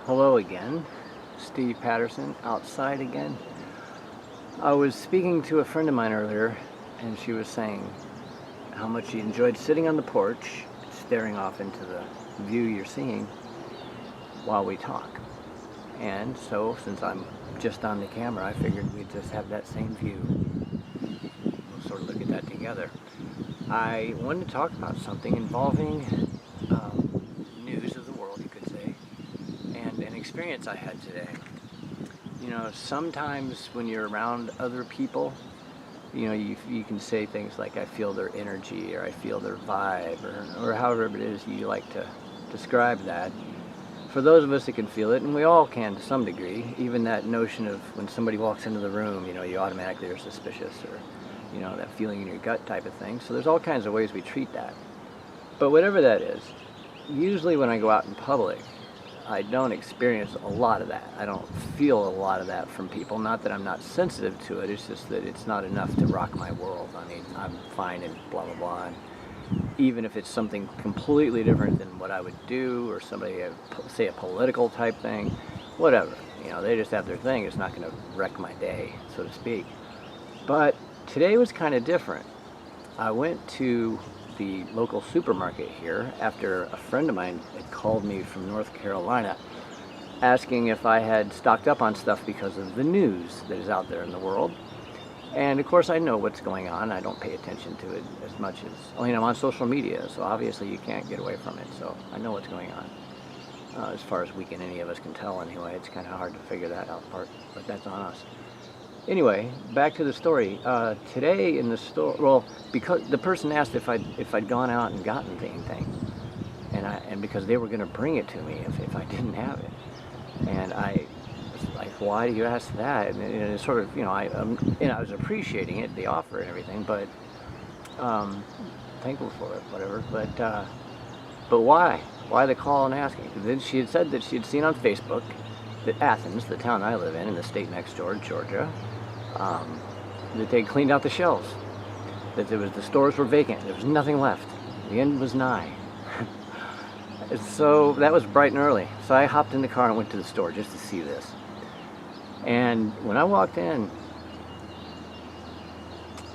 Hello again, Steve Patterson, outside again. I was speaking to a friend of mine earlier, and she was saying how much she enjoyed sitting on the porch, staring off into the view you're seeing while we talk. And so, since I'm just on the camera, I figured we'd just have that same view. We'll sort of look at that together. I wanted to talk about something involving news of the world, you could say, and an experience I had today. You know, sometimes when you're around other people, you know, you can say things like, I feel their energy, or I feel their vibe, or however it is you like to describe that. For those of us that can feel it, and we all can to some degree, even that notion of when somebody walks into the room, you know, you automatically are suspicious, or, you know, that feeling in your gut type of thing. So there's all kinds of ways we treat that. But whatever that is, usually when I go out in public, I don't experience a lot of that. I don't feel a lot of that from people. Not that I'm not sensitive to it, it's just that it's not enough to rock my world. I mean, I'm fine and blah, blah, blah. And even if it's something completely different than what I would do, or somebody, say a political type thing, whatever. You know, they just have their thing. It's not going to wreck my day, so to speak. But today was kind of different. I went to the local supermarket here after a friend of mine had called me from North Carolina asking if I had stocked up on stuff because of the news that is out there in the world. And of course I know what's going on. I don't pay attention to it as much as, I mean, I'm on social media, so obviously you can't get away from it, so I know what's going on. As far as any of us can tell anyway, it's kind of hard to figure that out part, but that's on us. Anyway, back to the story. Today in the store, well, because the person asked if I'd gone out and gotten anything, and because they were going to bring it to me if I didn't have it, and I was like, why do you ask that? And it's sort of, you know, I was appreciating it, the offer and everything, but thankful for it, whatever. But why? Why the call and asking? Then she had said that she had seen on Facebook that Athens, the town I live in the state next door, Georgia, that they cleaned out the shelves, that the stores were vacant, there was nothing left, the end was nigh. So that was bright and early, so I hopped in the car and went to the store just to see this. And when I walked in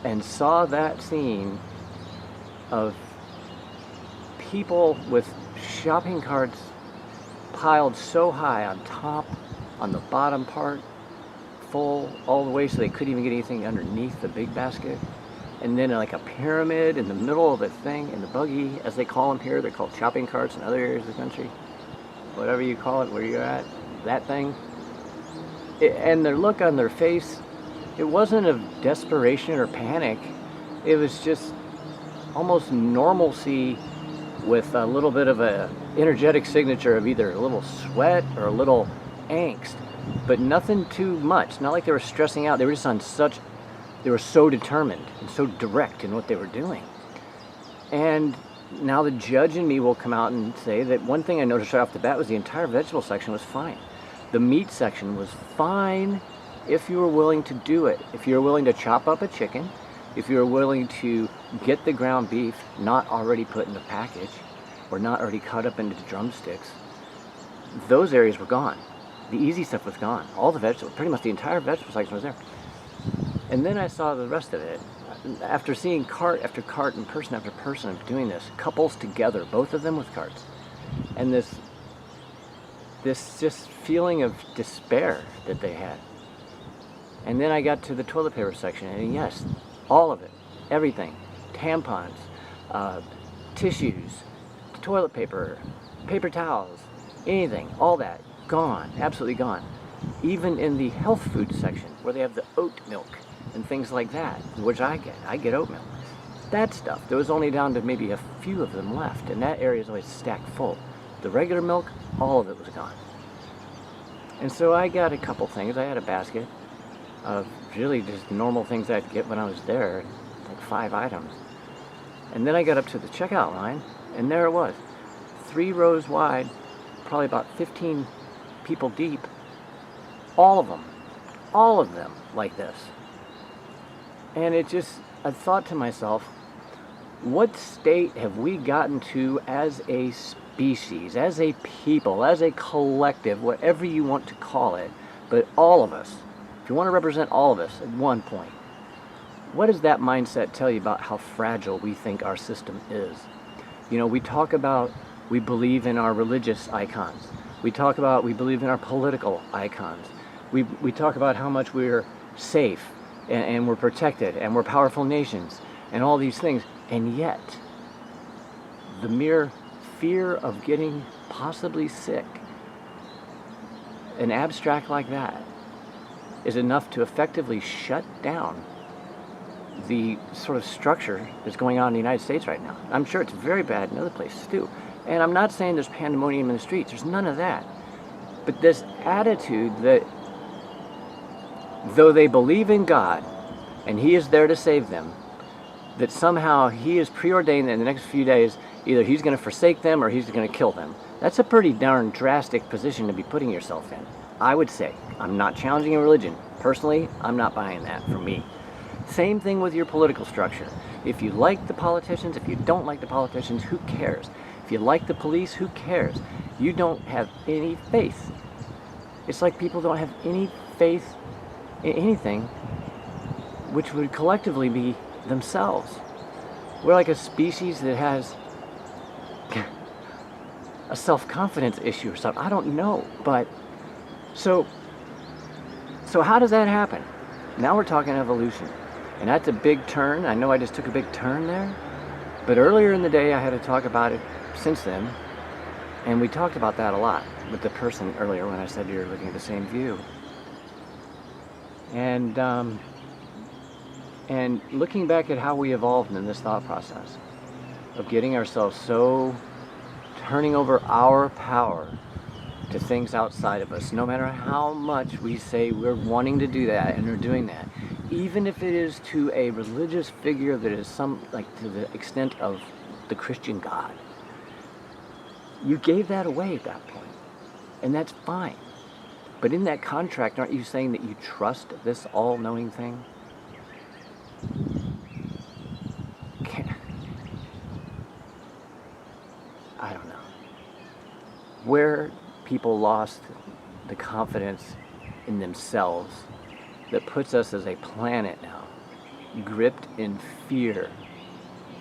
and saw that scene of people with shopping carts piled so high on top, on the bottom part, full all the way so they couldn't even get anything underneath the big basket, and then like a pyramid in the middle of the thing, in the buggy, as they call them here. They're called shopping carts in other areas of the country, whatever you call it, where you're at, that thing. And the look on their face, it wasn't of desperation or panic, it was just almost normalcy with a little bit of a energetic signature of either a little sweat or a little angst, but nothing too much. Not like they were stressing out. They were just they were so determined and so direct in what they were doing. And now the judge in me will come out and say that one thing I noticed right off the bat was the entire vegetable section was fine. The meat section was fine if you were willing to do it. If you were willing to chop up a chicken, if you were willing to get the ground beef not already put in the package or not already cut up into drumsticks, those areas were gone. The easy stuff was gone. All the vegetables, pretty much the entire vegetable section was there. And then I saw the rest of it. After seeing cart after cart and person after person of doing this, couples together, both of them with carts, and this just feeling of despair that they had. And then I got to the toilet paper section, and yes, all of it, everything, tampons, tissues, toilet paper, paper towels, anything, all that, gone, absolutely gone. Even in the health food section, where they have the oat milk and things like that, which I get oat milk. That stuff, there was only down to maybe a few of them left, and that area is always stacked full. The regular milk, all of it was gone. And so I got a couple things. I had a basket of really just normal things I'd get when I was there, like 5 items. And then I got up to the checkout line, and there it was, 3 rows wide, probably about 15 people deep, all of them like this. And I thought to myself, What state have we gotten to as a species, as a people, as a collective, whatever you want to call it, but all of us, if you want to represent all of us at one point, what does that mindset tell you about how fragile we think our system is? You know, we talk about we believe in our religious icons. We talk about we believe in our political icons. We talk about how much we're safe and we're protected and we're powerful nations and all these things. And yet, the mere fear of getting possibly sick, an abstract like that, is enough to effectively shut down the sort of structure that's going on in the United States right now. I'm sure it's very bad in other places too. And I'm not saying there's pandemonium in the streets. There's none of that. But this attitude that though they believe in God and He is there to save them, that somehow He is preordained that in the next few days either He's going to forsake them or He's going to kill them. That's a pretty darn drastic position to be putting yourself in. I would say. I'm not challenging a religion. Personally, I'm not buying that for me. Same thing with your political structure. If you like the politicians, if you don't like the politicians, who cares? If you like the police, who cares? You don't have any faith. It's like people don't have any faith in anything, which would collectively be themselves. We're like a species that has a self-confidence issue or something. I don't know, but so how does that happen? Now we're talking evolution, and that's a big turn. I know I just took a big turn there, but earlier in the day I had to talk about it since then, and we talked about that a lot with the person earlier when I said you're looking at the same view. And looking back at how we evolved in this thought process of getting ourselves so turning over our power to things outside of us, no matter how much we say we're wanting to do that and are doing that, even if it is to a religious figure that is to the extent of the Christian God. You gave that away at that point, and that's fine. But in that contract, aren't you saying that you trust this all-knowing thing? I don't know. Where people lost the confidence in themselves that puts us as a planet now, gripped in fear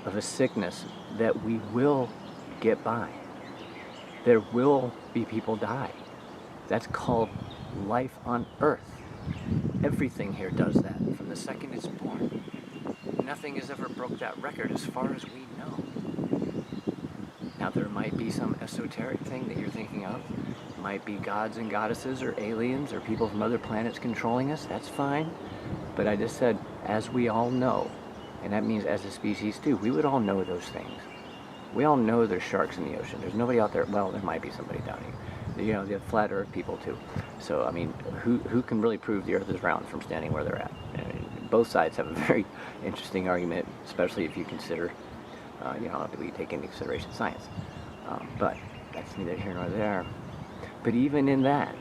of a sickness that we will get by. There will be people die. That's called life on Earth. Everything here does that from the second it's born. Nothing has ever broke that record as far as we know. Now there might be some esoteric thing that you're thinking of. It might be gods and goddesses or aliens or people from other planets controlling us. That's fine. But I just said, as we all know, and that means as a species too, we would all know those things. We all know there's sharks in the ocean. There's nobody out there. Well, there might be somebody down here. You know, the flat Earth people too. So, I mean, who can really prove the Earth is round from standing where they're at? I mean, both sides have a very interesting argument, especially if you consider, we take into consideration science. But that's neither here nor there. But even in that,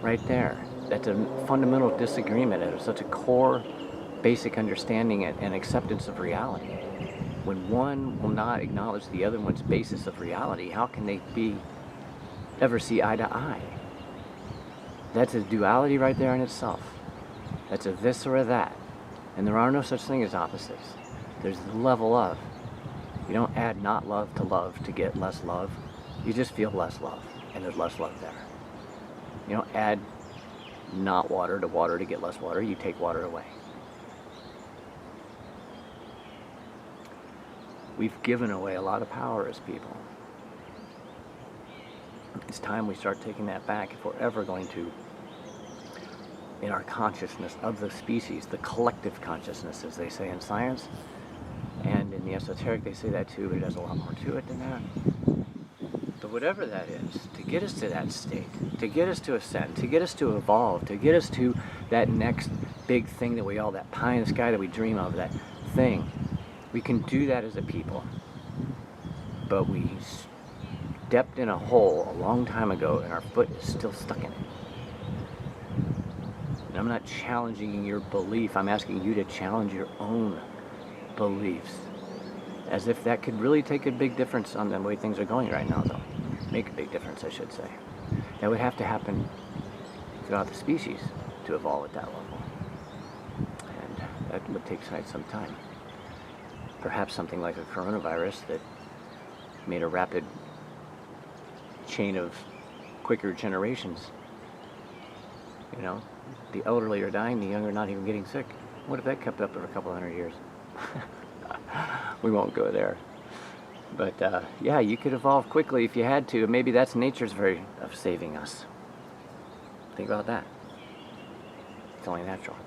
right there, that's a fundamental disagreement at such a core, basic understanding and acceptance of reality. When one will not acknowledge the other one's basis of reality, how can they ever see eye to eye? That's a duality right there in itself. That's a this or a that. And there are no such thing as opposites. There's the level of. You don't add not love to get less love. You just feel less love, and there's less love there. You don't add not water to get less water. You take water away. We've given away a lot of power as people. It's time we start taking that back if we're ever going to, in our consciousness of the species, the collective consciousness, as they say in science, and in the esoteric they say that too, but it has a lot more to it than that. But whatever that is, to get us to that state, to get us to ascend, to get us to evolve, to get us to that next big thing that that pie in the sky that we dream of, that thing, we can do that as a people. But we stepped in a hole a long time ago and our foot is still stuck in it. And I'm not challenging your belief, I'm asking you to challenge your own beliefs. As if that could really take a big difference on the way things are going right now, though. Make a big difference, I should say. That would have to happen throughout the species to evolve at that level. And that would take some time. Perhaps something like a coronavirus that made a rapid chain of quicker generations. You know, the elderly are dying, the young are not even getting sick. What if that kept up for a couple hundred years? We won't go there. But yeah, you could evolve quickly if you had to. Maybe that's nature's way of saving us. Think about that. It's only natural.